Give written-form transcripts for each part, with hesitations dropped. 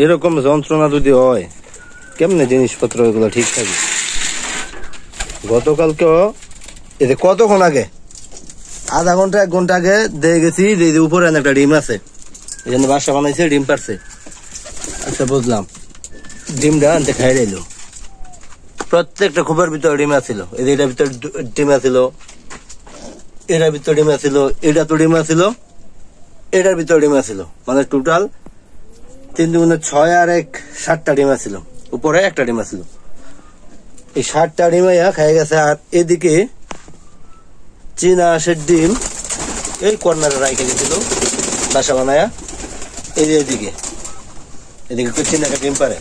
এরকম যন্ত্রণা যদি হয় কেমনে জিনিসপত্র এগুলো ঠিক থাকে। গতকালকেও এই যে কতক্ষণ আগে আধা ঘন্টা 1 ঘন্টা আগে দিয়ে গেছি যে উপরে একটা ডিম আছে, এই জন্য বাসা বানাইছে, ডিম পারছে। আচ্ছা বুঝলাম, ডিমটা আনতে খাই দিল। প্রত্যেকটা খোপের ভিতরে ডিম আছিল, এটার ভিতরে ডিম আছিল, এটার ভিতরে ডিম আছিল, এটা তো ডিম আছিল, এটার ভিতরে ডিম আছিল, মানে টোটাল 3 × 6 আর 1 7টা ডিম আছিল, উপরে একটা ডিম আছিল। এই 7টা ডিম খাই গেছে। আর এদিকে চীনা হাঁসের ডিম এই কর্নারে রাইখে গেছিল বাসা বানায়া। এদিকে এদিকে চীনা ডিম পারে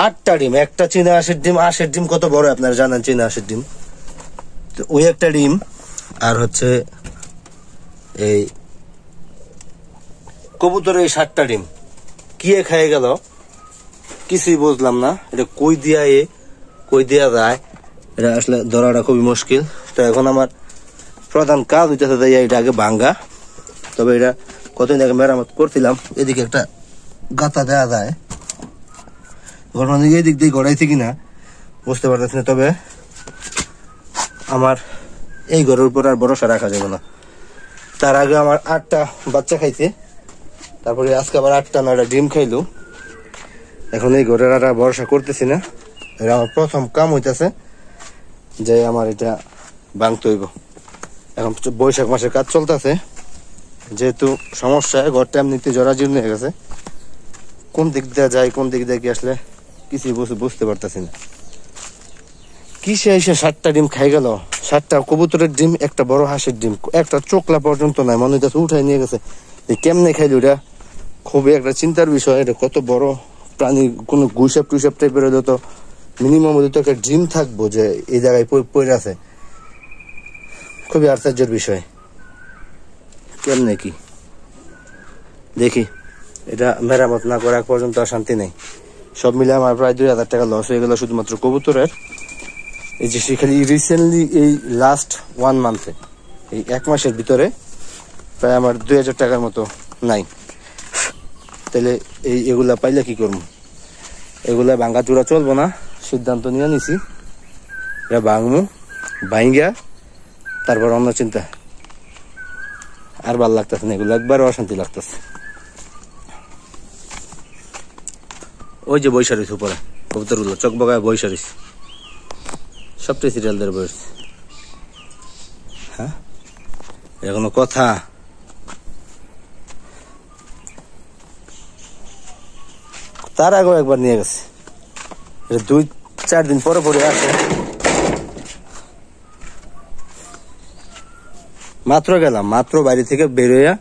8টা ডিম, একটা চীনা হাঁসের ডিম। হাঁসের ডিম কত বড় আপনারা জানেন, চীনা হাঁসের ডিম। তো ওই একটা ডিম আর হচ্ছে এই কবুতরের এই 7টা ডিম কি খেয়ে গেল কিছুই বুঝলাম না। এটা কই দিয়া যায়, এটা আসলে ধরাটা খুবই মুশকিল। তো এখন আমার প্রধান কাজ হইতেছে এটা আগে ভাঙ্গা। তবে এটা কতদিন আগে মেরামত করছিলাম। এদিকে একটা গাতা দেওয়া যায়, ঘটনা দিকে এদিক দিয়ে গড়াইছে কিনা বুঝতে পারতেছি না। তবে আমার এই ঘরের উপর আর ভরসা রাখা যাবে না। তার আগে আমার 8টা বাচ্চা খাইছে, তারপরে আজকে আবার 8টা 9টা ডিম খাইলো। এখন এই ঘরের আর ভরসা করতেছি না। এটা আমার প্রথম কাম হইতেছে যে আমার এটা ভাঙতে হইব। এখন বৈশাখ মাসের কাজ চলতেছে, যেহেতু সমস্যা, ঘরটা এমনিতে জরাজীর্ণ হয়ে গেছে। কোন দিক দিয়ে যায়, কোন দিক দিয়ে কি আসলে কিছুই বুঝতে পারতেছি না। কিসে এসে 7টা ডিম খাই গেল, 7টা কবুতরের ডিম, একটা বড় হাঁসের ডিম, একটা চোখলা পর্যন্ত নাই, মনে হইতেছে উঠাই নিয়ে গেছে। কেমনে খাইল এটা খুবই একটা চিন্তার বিষয়। এটা কত বড় প্রাণী, কোন গুইসাপ টুইসাপ টাইপের হলে তো মিনিমাম ওদের তো একটা ডিম থাকবো যে এই জায়গায় পড়ে আছে। খুবই আশ্চর্যের বিষয়, কেমনে কি দেখি। এটা মেরামত না করা পর্যন্ত আর শান্তি নেই। সব মিলে আমার প্রায় 2000 টাকা লস হয়ে গেল শুধুমাত্র কবুতরের। এই যে খালি রিসেন্টলি এই লাস্ট 1 মান্থে, এই 1 মাসের ভিতরে প্রায় আমার 2000 টাকার মতো নাই। তাহলে এগুলা পাইলে কি করবো? এগুলা ভাঙ্গা চূড়া চলবো না, সিদ্ধান্ত নিয়ে নিছি এটা ভাঙবো, ভাঙ্গা তারপর অন্য চিন্তা। আর ভাল লাগতেছে না, এগুলো একবার অশান্তি লাগতেছে। ওই যে বৈশা রয়েছে উপরে কবুতর গুলো, চোখ বগায় বৈশা রয়েছে, সবটাই সিরিয়াল ধরে বসছে। হ্যাঁ, এটা কোনো কথা? তার আগেও একবার নিয়ে গেছে, 2-4 দিন পরে পরে আসে। মাত্র গেলাম, মাত্র বাড়ি থেকে বেরোয়া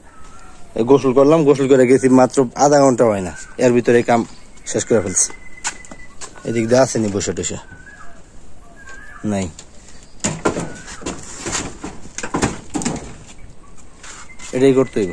গোসল করলাম, গোসল করে গেছি, মাত্র আধা ঘন্টা হয় না, এর ভিতরে কাম শেষ করে ফেলছি। এদিক দিয়ে আসেনি বসে টসে নাই। এটাই করতে হইব।